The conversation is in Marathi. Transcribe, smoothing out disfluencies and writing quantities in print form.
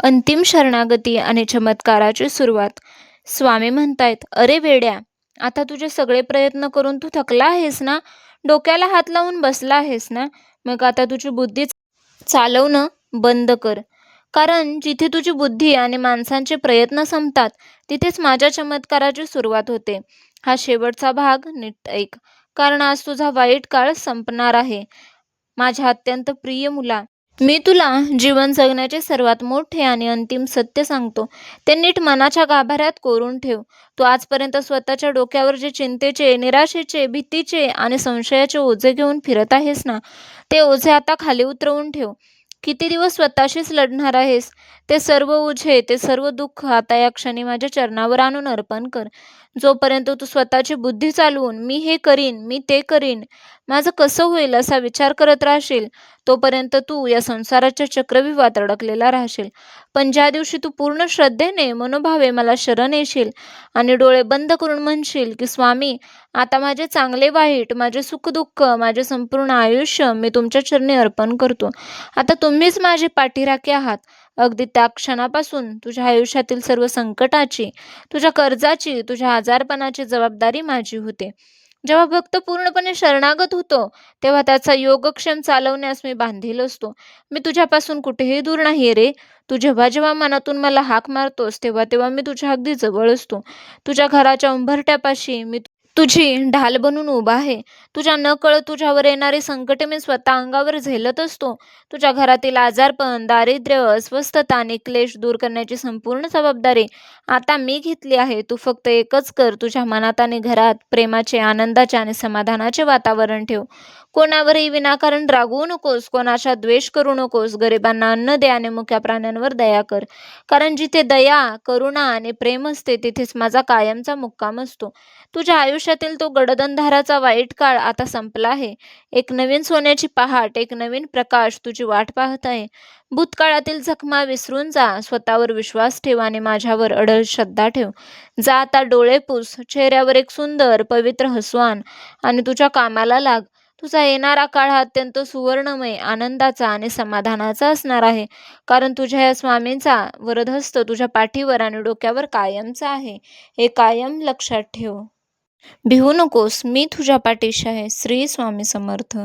अंतिम शरणागती आणि चमत्काराची सुरुवात. स्वामी म्हणतायत, "अरे वेड्या, आता तुझे सगळे प्रयत्न करून तू थकला आहेस ना? डोक्याला हात लावून बसला आहेस ना? मग आता तुझी बुद्धी चालवणं बंद कर. कारण जिथे तुझी बुद्धी आणि माणसांचे प्रयत्न संपतात, तिथेच माझ्या चमत्काराची सुरुवात होते. हा शेवटचा भाग नीट ऐक, कारण आज तुझा वाईट काळ संपणार आहे. माझ्या अत्यंत प्रिय मुला, मी तुला जीवन जगण्याचे सर्वात मोठे आणि अंतिम सत्य सांगतो. ते नीट मनाच्या गाभाऱ्यात कोरून ठेव. तू आजपर्यंत स्वतःच्या डोक्यावर जे चिंतेचे, निराशेचे, भीतीचे आणि संशयाचे ओझे घेऊन फिरत आहेस ना, ते ओझे आता खाली उतरवून ठेव. किती दिवस स्वतःशीच लढणार आहेस? ते सर्व ओझे, ते सर्व दुःख आता या क्षणी माझ्या चरणावर आणून अर्पण कर. जोपर्यंत तू स्वतःची बुद्धी चालवून मी हे करीन, मी ते करीन, माझं कसं होईल असा विचार करत राहशील, तोपर्यंत तू या संसाराच्या चक्रव्यूहात अडकलेला राहशील. पण ज्या दिवशी तू पूर्ण श्रद्धेने, मनोभावे मला शरण येशील आणि डोळे बंद करून म्हणशील की स्वामी, आता माझे चांगले वाईट, माझे सुख-दुःख, माझे संपूर्ण आयुष्य मी तुमच्या चरणी अर्पण करतो. आता तुम्हीच माझे पाठीराखे आहात. अगदी त्या क्षणापासून तुझ्या आयुष्यातील सर्व संकटाची, तुझ्या कर्जाची, तुझ्या आजारपणाची जबाबदारी माझी होते. जेव्हा भक्त पूर्णपणे शरणागत होतो, तेव्हा त्याचा योगक्षेम चालवण्यास मी बांधील असतो. मी तुझ्यापासून कुठेही दूर नाही रे. तू जेव्हा जेव्हा मनातून मला हाक मारतोस, तेव्हा तेव्हा मी तुझ्या अगदी जवळ असतो. तुझ्या घराच्या उंबरठ्यापाशी मी तुझी ढाल बनून उभा आहे. तुझ्या नकळत तुझ्यावर येणारी संकटे मी स्वतः अंगावर झेलत असतो. तुझ्या घरातील आजारपण, दारिद्र्य, अस्वस्थता आणि क्लेश दूर करण्याची संपूर्ण जबाबदारी आता मी घेतली आहे. तू फक्त एकच कर, तुझ्या मनात आणि घरात प्रेमाचे, आनंदाचे आणि समाधानाचे वातावरण ठेव. कोणावरही विनाकारण रागवू नकोस, कोणाचा द्वेष करू नकोस. गरिबांना अन्न दे आणि मुक्या प्राण्यांवर दया कर. कारण जिथे दया, करुणा आणि प्रेम असते, तिथेच माझा कायमचा मुक्काम असतो. तुझ्या आयुष्यातील तो गडद वाईट काळ आता संपला आहे. एक नवीन सोन्याची पहाट, एक नवीन प्रकाश तुझी वाट पाहत आहे. भूतकाळातील जखमा विसरून जा, स्वतःवर विश्वास ठेव आणि माझ्यावर अढळ श्रद्धा ठेव. जा आता डोळे पुस, चेहऱ्यावर एक सुंदर, पवित्र हसू आण आणि तुझ्या कामाला लाग. तुझा येणारा काळ हा अत्यंत सुवर्णमय, आनंदाचा आणि समाधानाचा असणार आहे. कारण तुझ्या या स्वामींचा वरदहस्त तुझ्या पाठीवर आणि डोक्यावर कायमचा आहे. हे कायम लक्षात ठेव. भिवू नकोस, मी तुझ्या पाठीशी आहे. श्री स्वामी समर्थ.